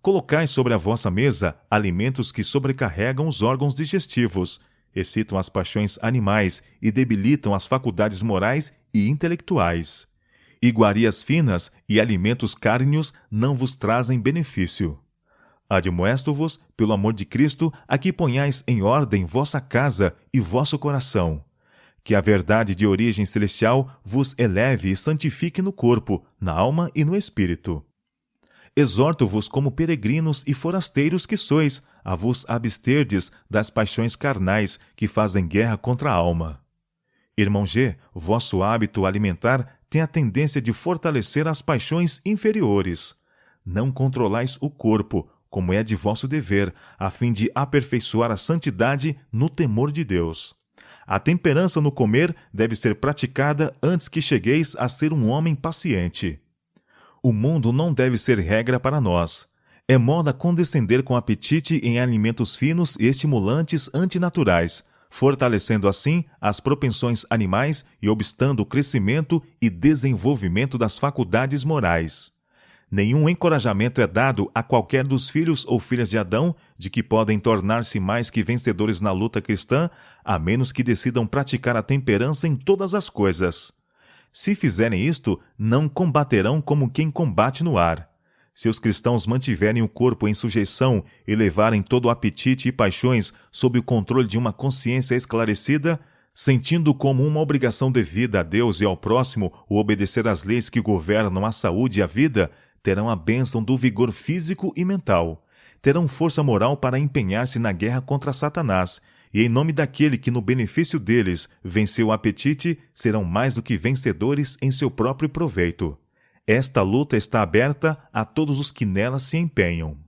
Colocai sobre a vossa mesa alimentos que sobrecarregam os órgãos digestivos, excitam as paixões animais e debilitam as faculdades morais e intelectuais. Iguarias finas e alimentos cárneos não vos trazem benefício. Admoesto-vos, pelo amor de Cristo, a que ponhais em ordem vossa casa e vosso coração. Que a verdade de origem celestial vos eleve e santifique no corpo, na alma e no espírito. Exorto-vos como peregrinos e forasteiros que sois, a vos absterdes das paixões carnais que fazem guerra contra a alma. Irmão G, vosso hábito alimentar tem a tendência de fortalecer as paixões inferiores. Não controlais o corpo, como é de vosso dever, a fim de aperfeiçoar a santidade no temor de Deus. A temperança no comer deve ser praticada antes que chegueis a ser um homem paciente. O mundo não deve ser regra para nós. É moda condescender com apetite em alimentos finos e estimulantes antinaturais, fortalecendo assim as propensões animais e obstando o crescimento e desenvolvimento das faculdades morais. Nenhum encorajamento é dado a qualquer dos filhos ou filhas de Adão de que podem tornar-se mais que vencedores na luta cristã, a menos que decidam praticar a temperança em todas as coisas. Se fizerem isto, não combaterão como quem combate no ar. Se os cristãos mantiverem o corpo em sujeição e levarem todo o apetite e paixões sob o controle de uma consciência esclarecida, sentindo como uma obrigação devida a Deus e ao próximo o obedecer às leis que governam a saúde e a vida, terão a bênção do vigor físico e mental. Terão força moral para empenhar-se na guerra contra Satanás, e em nome daquele que no benefício deles venceu o apetite, serão mais do que vencedores em seu próprio proveito. Esta luta está aberta a todos os que nela se empenham.